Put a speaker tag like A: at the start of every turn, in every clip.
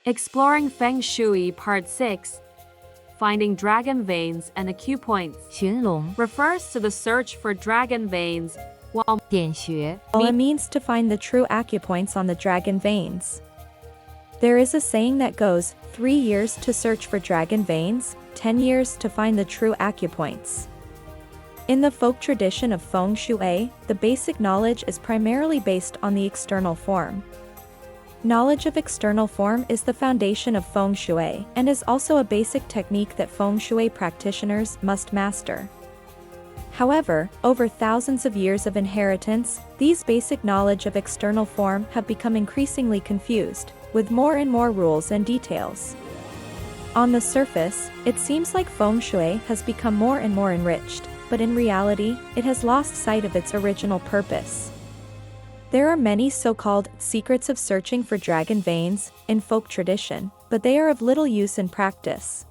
A: Exploring Feng Shui Part 6, Finding Dragon Veins and Acupoints,
B: 寻龙
A: refers to the search for dragon veins, while
B: 点穴
C: It means to find the true acupoints on the dragon veins. There is a saying that goes, 3 years to search for dragon veins, 10 years to find the true acupoints. In the folk tradition of Feng Shui, the basic knowledge is primarily based on the external form. Knowledge of external form is the foundation of Feng Shui and is also a basic technique that Feng Shui practitioners must master. However, over thousands of years of inheritance, these basic knowledge of external form have become increasingly confused, with more and more rules and details. On the surface, it seems like Feng Shui has become more and more enriched, but in reality, it has lost sight of its original purpose. There are many so-called secrets of searching for dragon veins in folk tradition, but they are of little use in practice.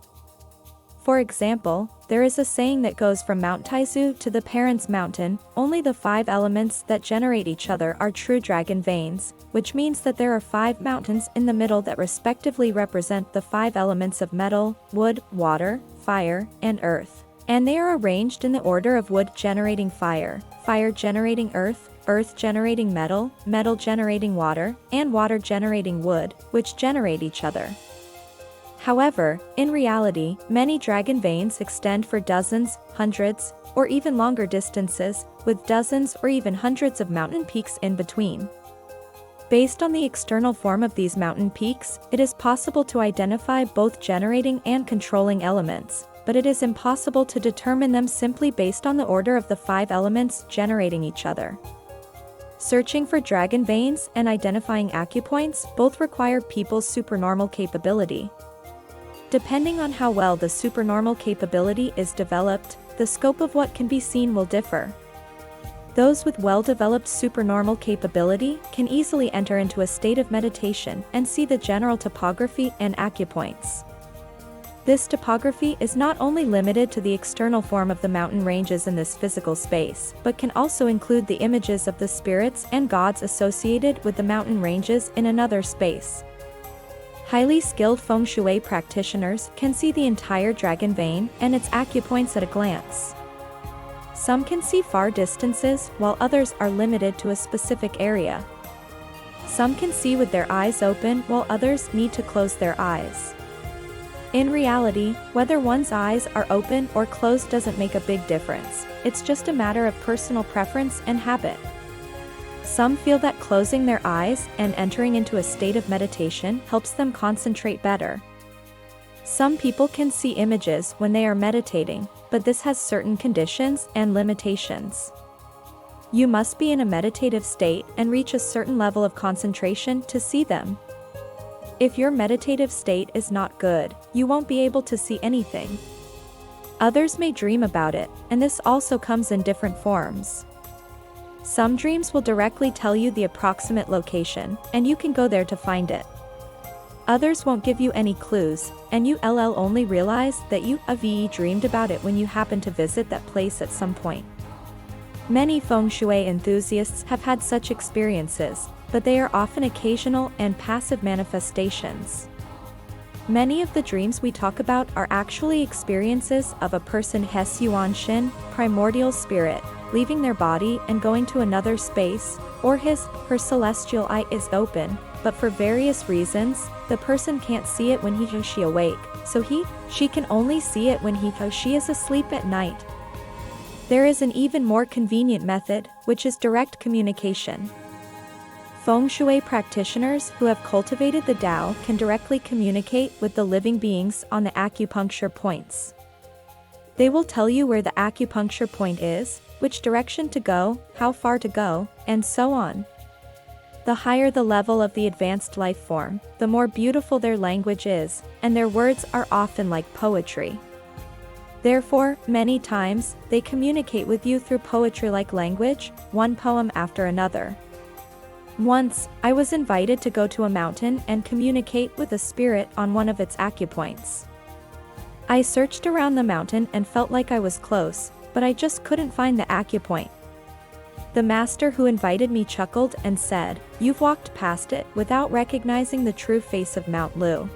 C: For example, there is a saying that goes from Mount Taizu to the parents' mountain, only the 5 elements that generate each other are true dragon veins, which means that there are 5 mountains in the middle that respectively represent the 5 elements of metal, wood, water, fire, and earth. And they are arranged in the order of wood generating fire, fire generating earth, earth generating metal, metal generating water, and water generating wood, which generate each other. However, in reality, many dragon veins extend for dozens, hundreds, or even longer distances, with dozens or even hundreds of mountain peaks in between. Based on the external form of these mountain peaks, it is possible to identify both generating and controlling elements, but it is impossible to determine them simply based on the order of the 5 elements generating each other. Searching for dragon veins and identifying acupoints both require people's supernormal capability. Depending on how well the supernormal capability is developed, the scope of what can be seen will differ. Those with well-developed supernormal capability can easily enter into a state of meditation and see the general topography and acupoints. This topography is not only limited to the external form of the mountain ranges in this physical space, but can also include the images of the spirits and gods associated with the mountain ranges in another space. Highly skilled Feng Shui practitioners can see the entire dragon vein and its acupoints at a glance. Some can see far distances, while others are limited to a specific area. Some can see with their eyes open, while others need to close their eyes. In reality, whether one's eyes are open or closed doesn't make a big difference. It's just a matter of personal preference and habit. Some feel that closing their eyes and entering into a state of meditation helps them concentrate better. Some people can see images when they are meditating, but this has certain conditions and limitations. You must be in a meditative state and reach a certain level of concentration to see them. If your meditative state is not good, you won't be able to see anything. Others may dream about it, and this also comes in different forms. Some dreams will directly tell you the approximate location, and you can go there to find it. Others won't give you any clues, and you'll only realize that you dreamed about it when you happen to visit that place at some point. Many Feng Shui enthusiasts have had such experiences, but they are often occasional and passive manifestations. Many of the dreams we talk about are actually experiences of a person Hes Yuan Shin, primordial spirit, leaving their body and going to another space, or her celestial eye is open, but for various reasons, the person can't see it when she awake, so she can only see it when she is asleep at night. There is an even more convenient method, which is direct communication. Feng Shui practitioners who have cultivated the Tao can directly communicate with the living beings on the acupuncture points. They will tell you where the acupuncture point is, which direction to go, how far to go, and so on. The higher the level of the advanced life form, the more beautiful their language is, and their words are often like poetry. Therefore, many times, they communicate with you through poetry-like language, one poem after another. Once, I was invited to go to a mountain and communicate with a spirit on one of its acupoints. I searched around the mountain and felt like I was close, but I just couldn't find the acupoint. The master who invited me chuckled and said, "You've walked past it without recognizing the true face of Mount Lu."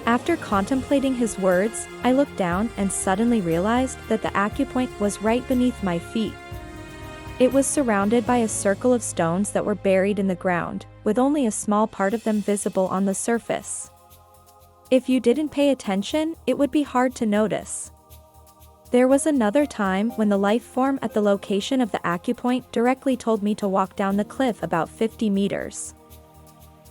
C: After contemplating his words, I looked down and suddenly realized that the acupoint was right beneath my feet. It was surrounded by a circle of stones that were buried in the ground, with only a small part of them visible on the surface. If you didn't pay attention, it would be hard to notice. There was another time when the life form at the location of the acupoint directly told me to walk down the cliff about 50 meters.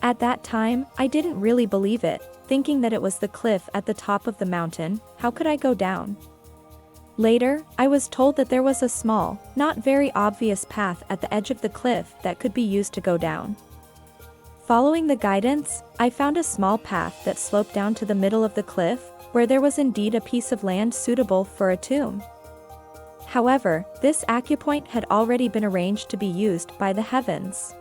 C: At that time, I didn't really believe it, thinking that it was the cliff at the top of the mountain. How could I go down? Later, I was told that there was a small, not very obvious path at the edge of the cliff that could be used to go down. Following the guidance, I found a small path that sloped down to the middle of the cliff, where there was indeed a piece of land suitable for a tomb. However, this acupoint had already been arranged to be used by the heavens.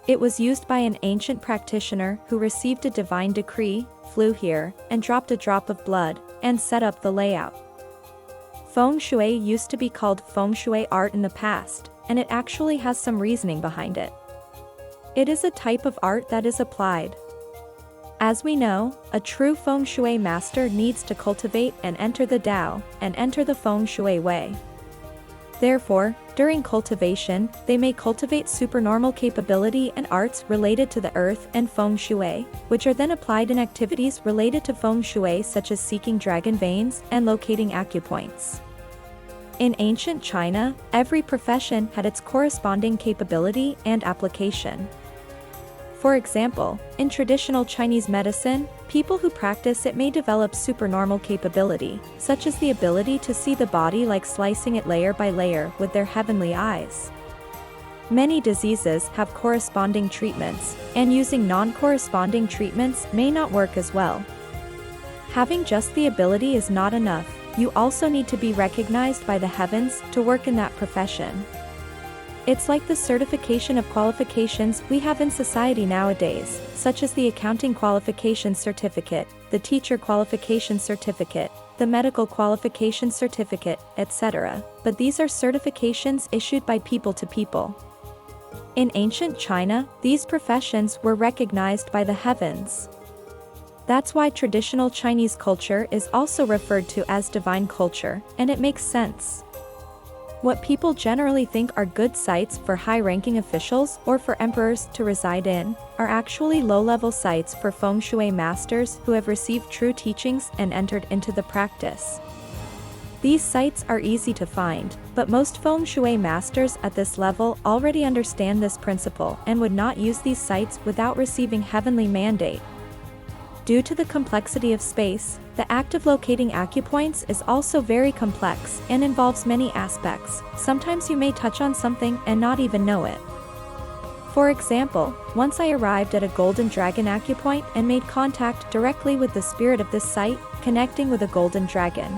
C: It was used by an ancient practitioner who received a divine decree, flew here, and dropped a drop of blood, and set up the layout. Feng Shui used to be called Feng Shui art in the past, and it actually has some reasoning behind it. It is a type of art that is applied. As we know, a true Feng Shui master needs to cultivate and enter the Tao, and enter the Feng Shui way. Therefore, during cultivation, they may cultivate supernormal capability and arts related to the earth and Feng Shui, which are then applied in activities related to Feng Shui such as seeking dragon veins and locating acupoints. In ancient China, every profession had its corresponding capability and application. For example, in traditional Chinese medicine, people who practice it may develop supernormal capability, such as the ability to see the body like slicing it layer by layer with their heavenly eyes. Many diseases have corresponding treatments, and using non-corresponding treatments may not work as well. Having just the ability is not enough, you also need to be recognized by the heavens to work in that profession. It's like the certification of qualifications we have in society nowadays, such as the accounting qualification certificate, the teacher qualification certificate, the medical qualification certificate, etc. But these are certifications issued by people to people. In ancient China, these professions were recognized by the heavens. That's why traditional Chinese culture is also referred to as divine culture, and it makes sense. What people generally think are good sites for high-ranking officials or for emperors to reside in, are actually low-level sites for Feng Shui masters who have received true teachings and entered into the practice. These sites are easy to find, but most Feng Shui masters at this level already understand this principle and would not use these sites without receiving heavenly mandate. Due to the complexity of space, the act of locating acupoints is also very complex and involves many aspects. Sometimes you may touch on something and not even know it. For example, once I arrived at a golden dragon acupoint and made contact directly with the spirit of this site, connecting with a golden dragon.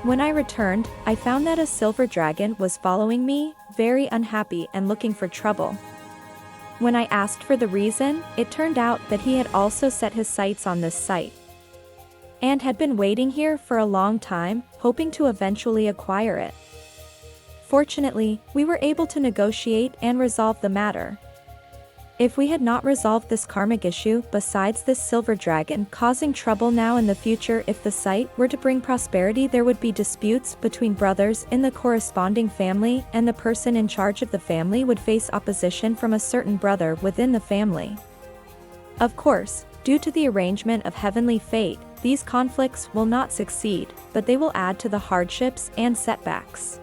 C: When I returned, I found that a silver dragon was following me, very unhappy and looking for trouble. When I asked for the reason, it turned out that he had also set his sights on this site, and had been waiting here for a long time, hoping to eventually acquire it. Fortunately, we were able to negotiate and resolve the matter. If we had not resolved this karmic issue, besides this silver dragon causing trouble now in the future, if the site were to bring prosperity, there would be disputes between brothers in the corresponding family, and the person in charge of the family would face opposition from a certain brother within the family. Of course, due to the arrangement of heavenly fate, these conflicts will not succeed, but they will add to the hardships and setbacks.